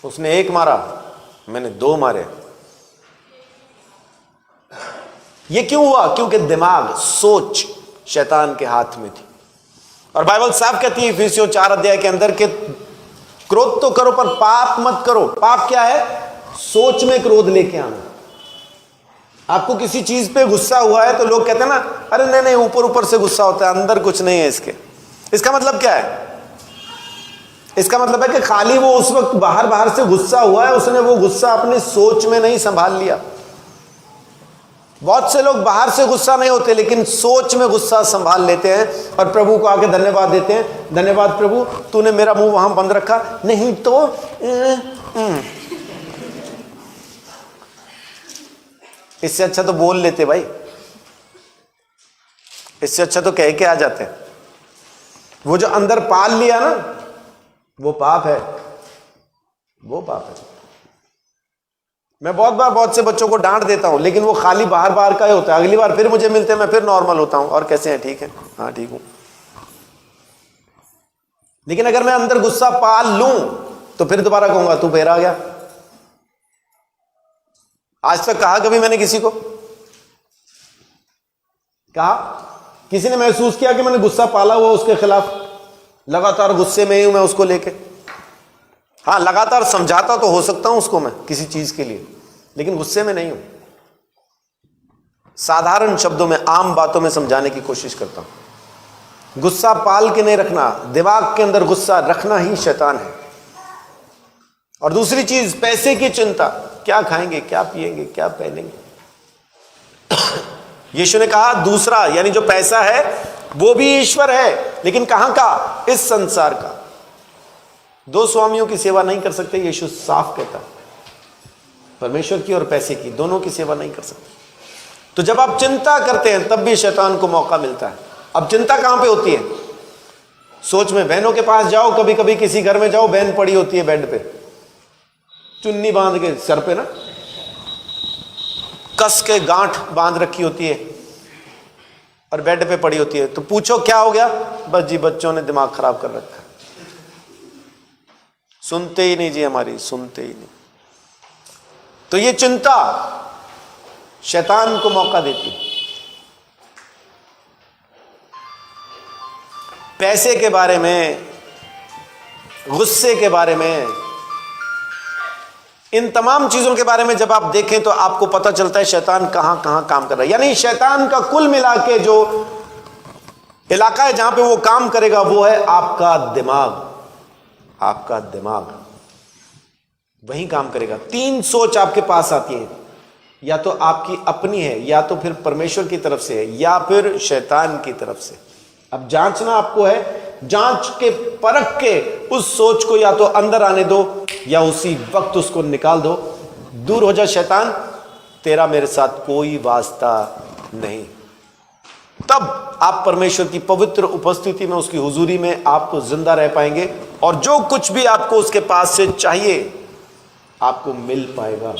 [SPEAKER 1] उसने 1 मारा, मैंने 2 मारे। ये क्यों हुआ? क्योंकि दिमाग, सोच शैतान के हाथ में थी। और बाइबल साफ कहती है इफिसियों 4 अध्याय के अंदर कि क्रोध तो करो पर पाप मत करो। पाप क्या है? सोच में क्रोध लेके आना। आपको किसी चीज पे गुस्सा हुआ है तो लोग कहते हैं ना, अरे नहीं नहीं, ऊपर ऊपर से गुस्सा होता है, अंदर कुछ नहीं है इसके। इसका मतलब क्या है? इसका मतलब है कि खाली वो उस वक्त बाहर बाहर से गुस्सा हुआ है, उसने वो गुस्सा अपनी सोच में नहीं संभाल लिया। बहुत से लोग बाहर से गुस्सा नहीं होते लेकिन सोच में गुस्सा संभाल लेते हैं और प्रभु को आके धन्यवाद देते हैं, धन्यवाद प्रभु, तूने मेरा मुंह वहां बंद रखा, नहीं तो इससे अच्छा तो बोल लेते भाई। इससे अच्छा तो कह के आ जाते हैं। वो जो अंदर पाल लिया ना, वो पाप है, वो पाप है। मैं बहुत बार बहुत से बच्चों को डांट देता हूं, लेकिन वो खाली बाहर बाहर का ही होता है। अगली बार फिर मुझे मिलते हैं, मैं फिर नॉर्मल होता हूं, और कैसे हैं, ठीक है, हाँ ठीक हूं। लेकिन अगर मैं अंदर गुस्सा पाल लूं तो फिर दोबारा कहूंगा तू बेरा गया। आज तक कहा कभी मैंने किसी को कहा? किसी ने महसूस किया कि मैंने गुस्सा पाला हुआ उसके खिलाफ? लगातार गुस्से में ही हूं मैं उसको लेके। हाँ, लगातार समझाता तो हो सकता हूं उसको मैं किसी चीज के लिए, लेकिन गुस्से में नहीं हूं। साधारण शब्दों में, आम बातों में समझाने की कोशिश करता हूं। गुस्सा पाल के नहीं रखना, दिमाग के अंदर गुस्सा रखना ही शैतान है। और दूसरी चीज, पैसे की चिंता, क्या खाएंगे, क्या पिएंगे, क्या पहनेंगे। यीशु ने कहा दूसरा, यानी जो पैसा है वो भी ईश्वर है, लेकिन कहां का? इस संसार का। दो स्वामियों की सेवा नहीं कर सकते, यीशु साफ कहता है। परमेश्वर की और पैसे की, दोनों की सेवा नहीं कर सकते। तो जब आप चिंता करते हैं तब भी शैतान को मौका मिलता है। अब चिंता कहां पे होती है? सोच में। बहनों के पास जाओ, कभी कभी किसी घर में जाओ, बहन पड़ी होती है बेड पे, चुन्नी बांध के सर पे ना, कस के गांठ बांध रखी होती है और बेड पे पड़ी होती है। तो पूछो क्या हो गया? बस जी बच्चों ने दिमाग खराब कर रखा है। सुनते ही नहीं जी, हमारी सुनते ही नहीं। तो ये चिंता शैतान को मौका देती है। पैसे के बारे में, गुस्से के बारे में, इन तमाम चीजों के बारे में जब आप देखें तो आपको पता चलता है शैतान कहां कहां काम कर रहा है। यानी शैतान का कुल मिला के जो इलाका है जहां पे वो काम करेगा, वो है आपका दिमाग। आपका दिमाग वही काम करेगा। तीन सोच आपके पास आती है, या तो आपकी अपनी है, या तो फिर परमेश्वर की तरफ से है, या फिर शैतान की तरफ से। अब जांचना आपको है, जांच के परख के उस सोच को या तो अंदर आने दो या उसी वक्त उसको निकाल दो। दूर हो जा शैतान, तेरा मेरे साथ कोई वास्ता नहीं। तब आप परमेश्वर की पवित्र उपस्थिति में, उसकी हुजूरी में आपको जिंदा रह पाएंगे, और जो कुछ भी आपको उसके पास से चाहिए आपको मिल पाएगा।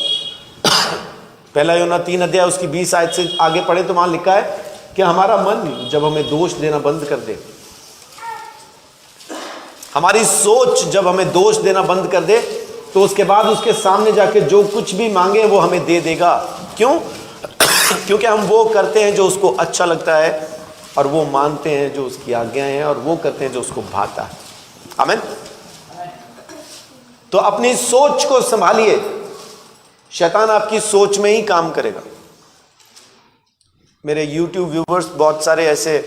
[SPEAKER 1] पहला यूहन्ना 3 अध्याय उसकी 20 आयत से आगे पढ़े तो वहां लिखा है कि हमारा मन जब हमें दोष देना बंद कर दे, हमारी सोच जब हमें दोष देना बंद कर दे, तो उसके बाद उसके सामने जाके जो कुछ भी मांगे वो हमें दे देगा। क्यों? क्योंकि हम वो करते हैं जो उसको अच्छा लगता है, और वो मानते हैं जो उसकी आज्ञाएं हैं, और वो करते हैं जो उसको भाता है। आमीन। तो अपनी सोच को संभालिए, शैतान आपकी सोच में ही काम करेगा। मेरे YouTube व्यूवर्स बहुत सारे ऐसे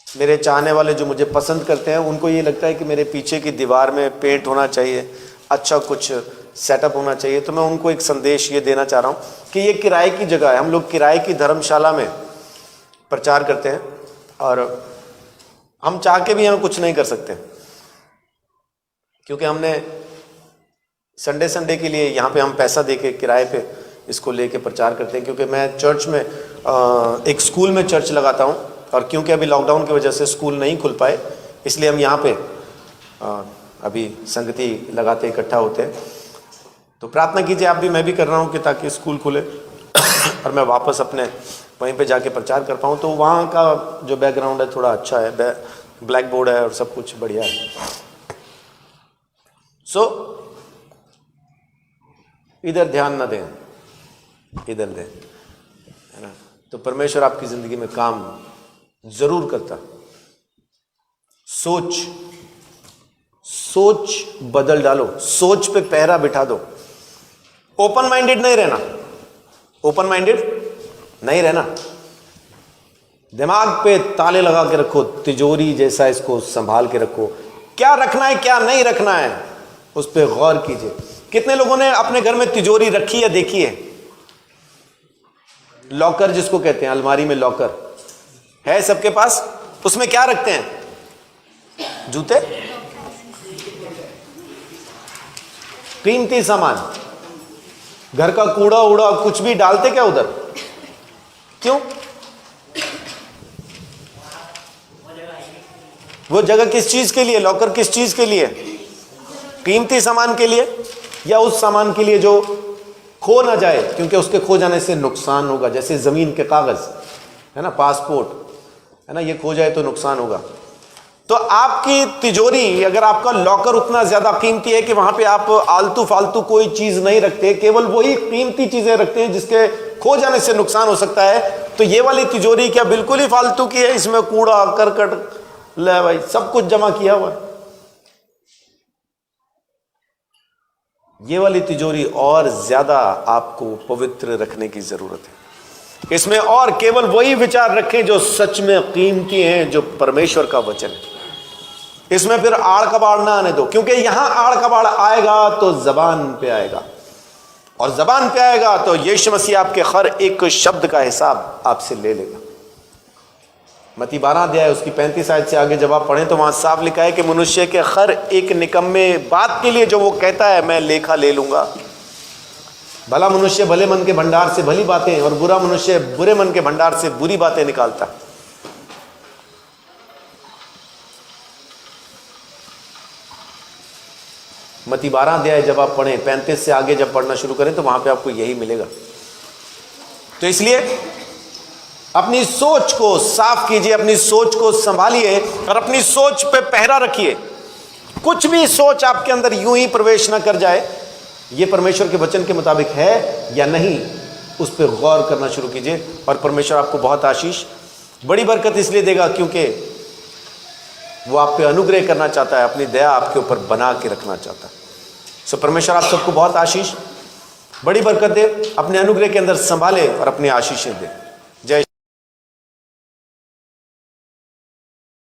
[SPEAKER 1] मेरे चाहने वाले जो मुझे पसंद करते हैं, उनको ये लगता है कि मेरे पीछे की दीवार में पेंट होना चाहिए, अच्छा कुछ सेटअप होना चाहिए। तो मैं उनको एक संदेश ये देना चाह रहा हूँ कि ये किराए की जगह है। हम लोग किराए की धर्मशाला में प्रचार करते हैं, और हम चाह के भी यहाँ कुछ नहीं कर सकते, क्योंकि हमने संडे के लिए यहाँ पे हम पैसा दे के किराए पे इसको लेके प्रचार करते हैं। क्योंकि मैं चर्च में एक स्कूल में चर्च लगाता हूँ, और क्योंकि अभी लॉकडाउन की वजह से स्कूल नहीं खुल पाए, इसलिए हम यहाँ पे अभी संगति लगाते इकट्ठा होते हैं। तो प्रार्थना कीजिए आप भी, मैं भी कर रहा हूँ कि ताकि स्कूल खुले और मैं वापस अपने वहीं पे जाके प्रचार कर पाऊँ। तो वहाँ का जो बैकग्राउंड है थोड़ा अच्छा है, ब्लैक बोर्ड है और सब कुछ बढ़िया है। सो इधर ध्यान ना दें, इधर दें, है ना। तो परमेश्वर आपकी जिंदगी में काम जरूर करता। सोच बदल डालो, सोच पे पहरा बिठा दो। ओपन माइंडेड नहीं रहना, ओपन माइंडेड नहीं रहना। दिमाग पे ताले लगा के रखो, तिजोरी जैसा इसको संभाल के रखो। क्या रखना है क्या नहीं रखना है उस पर गौर कीजिए। कितने लोगों ने अपने घर में तिजोरी रखी है, देखी है? लॉकर जिसको कहते हैं, अलमारी में लॉकर है सबके पास। उसमें क्या रखते हैं? जूते, कीमती सामान, घर का कूड़ा उड़ा कुछ भी डालते क्या उधर? क्यों? वो जगह किस चीज के लिए, लॉकर किस चीज के लिए? कीमती सामान के लिए, या उस सामान के लिए जो खो ना जाए, क्योंकि उसके खो जाने से नुकसान होगा। जैसे जमीन के कागज है ना, पासपोर्ट है ना, ये खो जाए तो नुकसान होगा। तो आपकी तिजोरी, अगर आपका लॉकर उतना ज्यादा कीमती है कि वहां पे आप आलतू फालतू कोई चीज नहीं रखते, केवल वही कीमती चीजें रखते हैं जिसके खो जाने से नुकसान हो सकता है, तो ये वाली तिजोरी क्या बिल्कुल ही फालतू की है? इसमें कूड़ा करकट ले भाई सब कुछ जमा किया हुआ है। ये वाली तिजोरी और ज्यादा आपको पवित्र रखने की जरूरत है। इसमें और केवल वही विचार रखें जो सच में कीमती हैं, जो परमेश्वर का वचन है। इसमें फिर आड़ कबाड़ ना आने दो, क्योंकि यहां आड़ कबाड़ आएगा तो जबान पे आएगा, और जबान पे आएगा तो यीशु मसीह आपके हर एक शब्द का हिसाब आपसे ले लेगा। मत्ती 12 अध्याय उसकी 35 आयत से आगे जब आप पढ़ें तो वहां साफ लिखा है कि मनुष्य के हर एक निकम्मे बात के लिए जो वो कहता है मैं लेखा ले लूंगा। भला मनुष्य भले मन के भंडार से भली बातें, और बुरा मनुष्य बुरे मन के भंडार से बुरी बातें निकालता। मत्ती 12 अध्याय जब आप पढ़ें, 35 से आगे जब पढ़ना शुरू करें तो वहां पे आपको यही मिलेगा। तो इसलिए अपनी सोच को साफ कीजिए, अपनी सोच को संभालिए, और अपनी सोच पे पहरा रखिए। कुछ भी सोच आपके अंदर यूं ही प्रवेश ना कर जाए, ये परमेश्वर के वचन के मुताबिक है या नहीं, उस पर गौर करना शुरू कीजिए, और परमेश्वर आपको बहुत आशीष, बड़ी बरकत इसलिए देगा क्योंकि वो आप पे अनुग्रह करना चाहता है, अपनी दया आपके ऊपर बना के रखना चाहता है। सो परमेश्वर आप सबको बहुत आशीष, बड़ी बरकत दे, अपने अनुग्रह के अंदर संभाले और अपनी आशीषें दे।